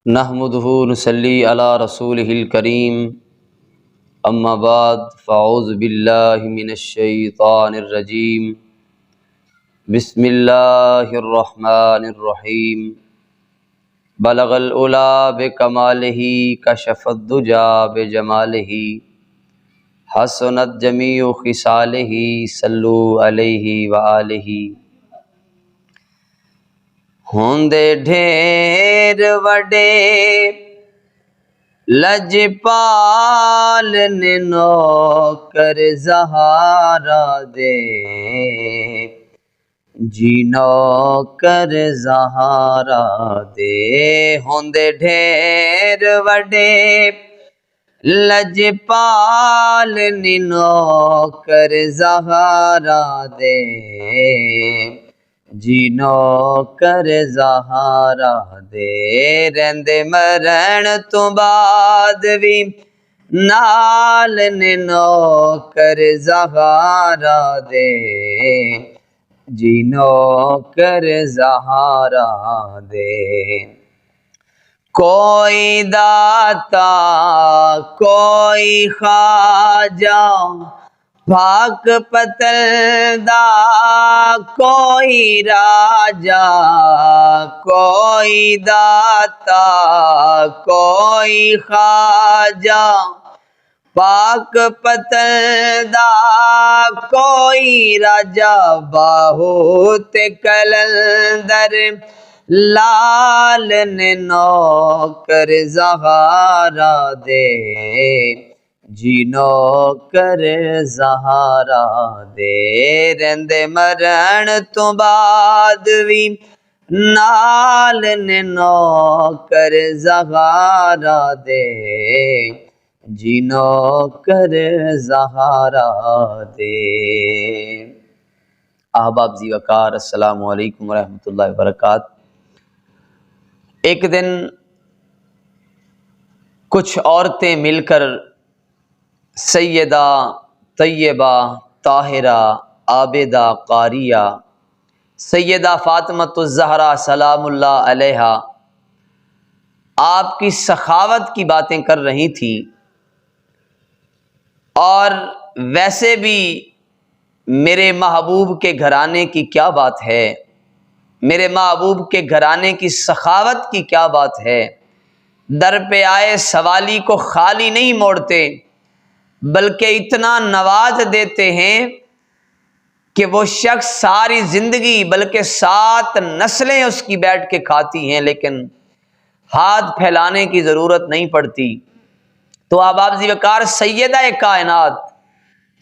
نحمدہ نصلی علی رسولہ الکریم اما بعد فاعوذ باللہ من الشیطان الرجیم بسم اللہ الرحمن الرحیم بلغ العلا بکمالہ کشف الدجا بجمالہ حسنت جمیع خصالہ صلو علیہ وآلہ ہوندے ڈھیر وڈے لجپال نے نوکر زہارا دے جی نوکر زہارا دے ہوندے ڈھیر وڈے لجپال نے نوکر زہارا دے جی نوکر زہارا دے رہندے مرن تو بعد بھی نال نے نوکر زہارا دے جی نوکر زہارا دے کوئی داتا کوئی خواجہ پاک پتل دا کوئی راجا کوئی داتا کوئی خواجہ پاک پتل دا کوئی راجا بہت کلندر لال نے نوکر زہارا دے جی نوکر زہارا دے رہندے مرن تو بعد بھی نال نے نوکر زہارا دے جی نوکر زہارا دے۔ احباب زی وقار السلام علیکم ورحمۃ اللہ وبرکاتہ۔ ایک دن کچھ عورتیں مل کر سیدہ طیبہ طاہرہ عابدہ قاریہ سیدہ فاطمۃ الزہرا سلام اللہ علیہا آپ کی سخاوت کی باتیں کر رہی تھیں، اور ویسے بھی میرے محبوب کے گھرانے کی کیا بات ہے، میرے محبوب کے گھرانے کی سخاوت کی کیا بات ہے، در پہ آئے سوالی کو خالی نہیں موڑتے بلکہ اتنا نواز دیتے ہیں کہ وہ شخص ساری زندگی بلکہ 7 نسلیں اس کی بیٹھ کے کھاتی ہیں لیکن ہاتھ پھیلانے کی ضرورت نہیں پڑتی۔ تو احباب ذی وقار سیدہ کائنات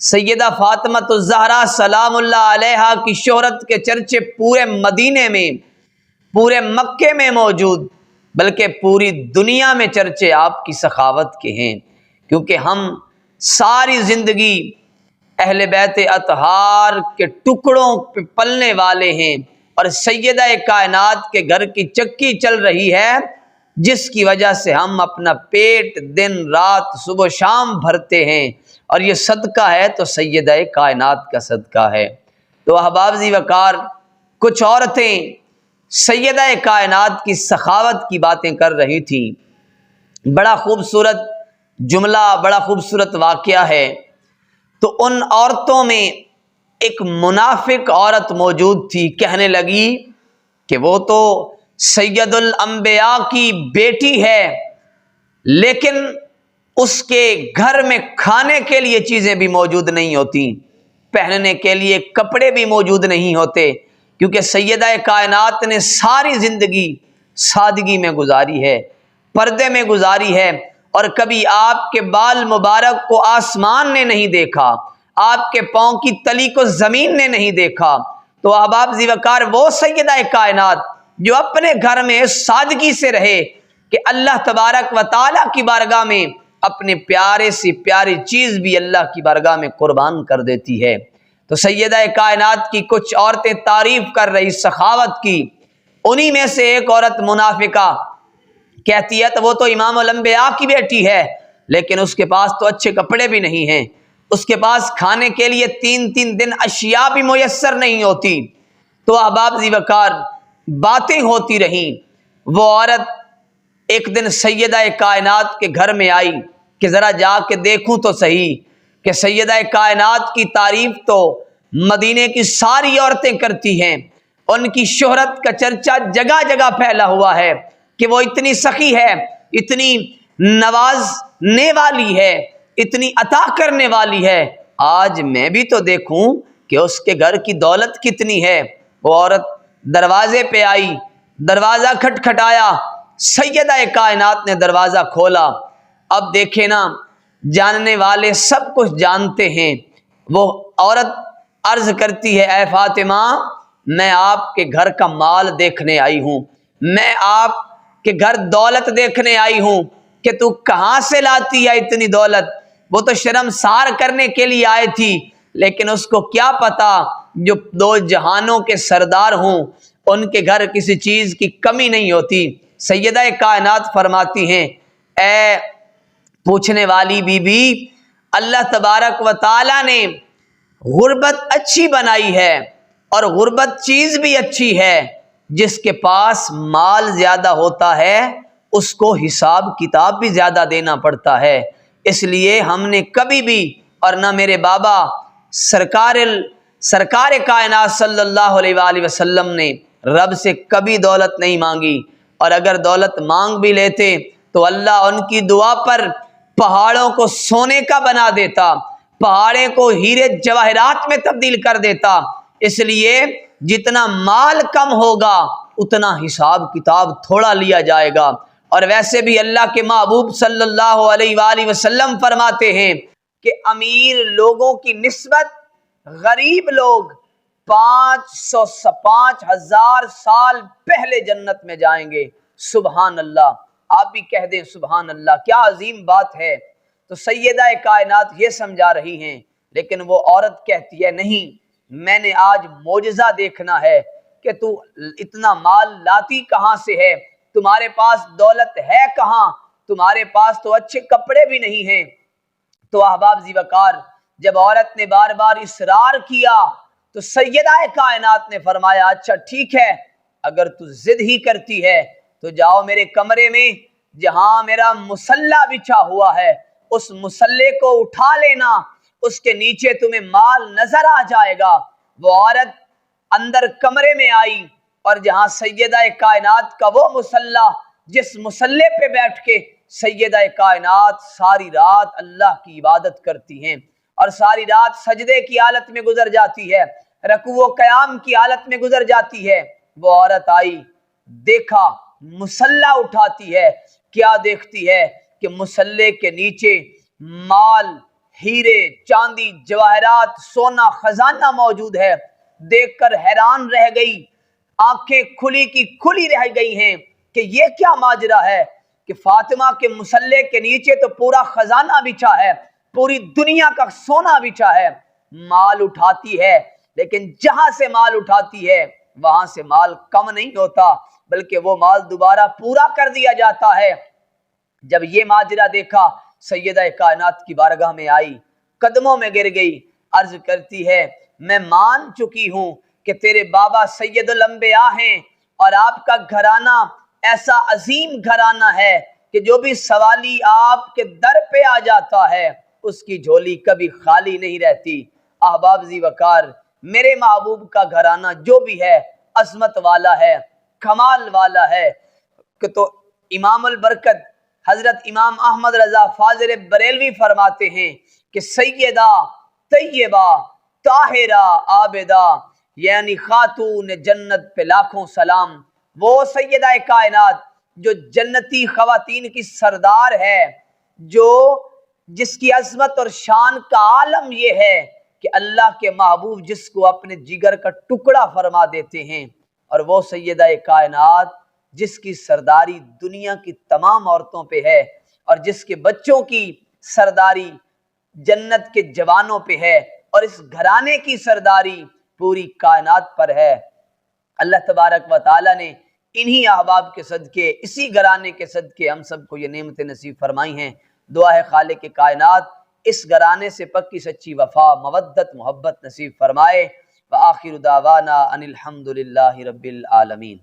سیدہ فاطمۃ الزہرا سلام اللہ علیہا کی شہرت کے چرچے پورے مدینے میں پورے مکے میں موجود بلکہ پوری دنیا میں چرچے آپ کی سخاوت کے ہیں، کیونکہ ہم ساری زندگی اہل بیت اطہار کے ٹکڑوں پہ پلنے والے ہیں، اور سیدہ کائنات کے گھر کی چکی چل رہی ہے جس کی وجہ سے ہم اپنا پیٹ دن رات صبح و شام بھرتے ہیں، اور یہ صدقہ ہے تو سیدہ کائنات کا صدقہ ہے۔ تو احباب ذی وقار کچھ عورتیں سیدہ کائنات کی سخاوت کی باتیں کر رہی تھیں۔ بڑا خوبصورت جملہ، بڑا خوبصورت واقعہ ہے۔ تو ان عورتوں میں ایک منافق عورت موجود تھی، کہنے لگی کہ وہ تو سید الانبیاء کی بیٹی ہے لیکن اس کے گھر میں کھانے کے لیے چیزیں بھی موجود نہیں ہوتی، پہننے کے لیے کپڑے بھی موجود نہیں ہوتے، کیونکہ سیدہ کائنات نے ساری زندگی سادگی میں گزاری ہے، پردے میں گزاری ہے، اور کبھی آپ کے بال مبارک کو آسمان نے نہیں دیکھا، آپ کے پاؤں کی تلی کو زمین نے نہیں دیکھا۔ تو احباب ذی وقار وہ سیدہ کائنات جو اپنے گھر میں سادگی سے رہے کہ اللہ تبارک و تعالیٰ کی بارگاہ میں اپنے پیارے سے پیاری چیز بھی اللہ کی بارگاہ میں قربان کر دیتی ہے۔ تو سیدہ کائنات کی کچھ عورتیں تعریف کر رہی سخاوت کی، انہی میں سے ایک عورت منافقہ کہتی ہے تو وہ تو امام الانبیاء کی بیٹی ہے لیکن اس کے پاس تو اچھے کپڑے بھی نہیں ہیں، اس کے پاس کھانے کے لیے 3 دن اشیاء بھی میسر نہیں ہوتی۔ تو احباب ذی وقار باتیں ہوتی رہیں، وہ عورت ایک دن سیدہ کائنات کے گھر میں آئی کہ ذرا جا کے دیکھوں تو صحیح کہ سیدہ کائنات کی تعریف تو مدینے کی ساری عورتیں کرتی ہیں، ان کی شہرت کا چرچا جگہ جگہ پھیلا ہوا ہے کہ وہ اتنی سخی ہے، اتنی نوازنے والی ہے، اتنی عطا کرنے والی ہے۔ آج میں بھی تو دیکھوں کہ اس کے گھر کی دولت کتنی ہے۔ وہ عورت دروازے پہ آئی، دروازہ کھٹکھٹایا، سیدہ کائنات نے دروازہ کھولا۔ اب دیکھیں نا، جاننے والے سب کچھ جانتے ہیں۔ وہ عورت عرض کرتی ہے، اے فاطمہ، میں آپ کے گھر کا مال دیکھنے آئی ہوں، میں آپ کے گھر دولت دیکھنے آئی ہوں کہ تو کہاں سے لاتی ہے اتنی دولت۔ وہ تو شرمسار کرنے کے لیے آئی تھی، لیکن اس کو کیا پتا جو دو جہانوں کے سردار ہوں ان کے گھر کسی چیز کی کمی نہیں ہوتی۔ سیدہ کائنات فرماتی ہیں، اے پوچھنے والی بی بی، اللہ تبارک و تعالی نے غربت اچھی بنائی ہے، اور غربت چیز بھی اچھی ہے۔ جس کے پاس مال زیادہ ہوتا ہے اس کو حساب کتاب بھی زیادہ دینا پڑتا ہے۔ اس لیے ہم نے کبھی بھی، اور نہ میرے بابا سرکار کائنات صلی اللہ علیہ وآلہ وسلم نے رب سے کبھی دولت نہیں مانگی، اور اگر دولت مانگ بھی لیتے تو اللہ ان کی دعا پر پہاڑوں کو سونے کا بنا دیتا، پہاڑے کو ہیرے جواہرات میں تبدیل کر دیتا۔ اس لیے جتنا مال کم ہوگا اتنا حساب کتاب تھوڑا لیا جائے گا۔ اور ویسے بھی اللہ کے محبوب صلی اللہ علیہ وآلہ وسلم فرماتے ہیں کہ امیر لوگوں کی نسبت غریب لوگ 5,000 سال پہلے جنت میں جائیں گے۔ سبحان اللہ، آپ بھی کہہ دیں سبحان اللہ، کیا عظیم بات ہے۔ تو سیدہ کائنات یہ سمجھا رہی ہیں، لیکن وہ عورت کہتی ہے نہیں، میں نے آج معجزہ دیکھنا ہے کہ تو اتنا مال لاتی کہاں سے ہے، تمہارے پاس دولت ہے کہاں، تمہارے پاس تو اچھے کپڑے بھی نہیں ہیں۔ تو احباب ذی وقار، جب عورت نے بار بار اصرار کیا تو سیدہ کائنات نے فرمایا، اچھا ٹھیک ہے، اگر تو ضد ہی کرتی ہے تو جاؤ میرے کمرے میں جہاں میرا مصلی بچھا ہوا ہے، اس مصلی کو اٹھا لینا، اس کے نیچے تمہیں مال نظر آ جائے گا۔ وہ عورت اندر کمرے میں آئی، اور جہاں سیدہ کائنات کا وہ مصلی، جس مصلی پہ بیٹھ کے سیدہ کائنات ساری رات اللہ کی عبادت کرتی ہیں، اور ساری رات سجدے کی حالت میں گزر جاتی ہے، رکوع و قیام کی حالت میں گزر جاتی ہے، وہ عورت آئی، دیکھا مصلی اٹھاتی ہے، کیا دیکھتی ہے کہ مصلی کے نیچے مال، ہیرے، چاندی، جواہرات، سونا، خزانہ موجود ہے۔ دیکھ کر حیران رہ گئی، آنکھیں کھلی کی کھلی رہ گئی ہیں کہ یہ کیا ماجرا ہے کہ فاطمہ کے مصلی کے نیچے تو پورا خزانہ بچھا ہے، پوری دنیا کا سونا بچھا ہے۔ مال اٹھاتی ہے، لیکن جہاں سے مال اٹھاتی ہے وہاں سے مال کم نہیں ہوتا، بلکہ وہ مال دوبارہ پورا کر دیا جاتا ہے۔ جب یہ ماجرا دیکھا، سیدہ کائنات کی بارگاہ میں آئی، قدموں میں گر گئی، عرض کرتی ہے، میں مان چکی ہوں کہ تیرے بابا سید الانبیاء ہیں، اور آپ کا گھرانہ ایسا عظیم گھرانہ ہے کہ جو بھی سوالی آپ کے در پہ آ جاتا ہے اس کی جھولی کبھی خالی نہیں رہتی۔ احباب ذی وقار، میرے محبوب کا گھرانہ جو بھی ہے عظمت والا ہے، کمال والا ہے۔ کہ تو امام البرکت حضرت امام احمد رضا فاضل بریلوی فرماتے ہیں کہ سیدہ طیبہ طاہرہ عابدہ، یعنی خاتون جنت پہ لاکھوں سلام، وہ سیدہ کائنات جو جنتی خواتین کی سردار ہے، جس کی عظمت اور شان کا عالم یہ ہے کہ اللہ کے محبوب جس کو اپنے جگر کا ٹکڑا فرما دیتے ہیں، اور وہ سیدہ کائنات جس کی سرداری دنیا کی تمام عورتوں پہ ہے، اور جس کے بچوں کی سرداری جنت کے جوانوں پہ ہے، اور اس گھرانے کی سرداری پوری کائنات پر ہے۔ اللہ تبارک و تعالی نے انہی احباب کے صدقے، اسی گھرانے کے صدقے ہم سب کو یہ نعمتیں نصیب فرمائی ہیں۔ دعا ہے خالق کائنات اس گھرانے سے پکی سچی وفا، مودت، محبت نصیب فرمائے۔ وآخر دعوانا ان الحمد للہ رب العالمین۔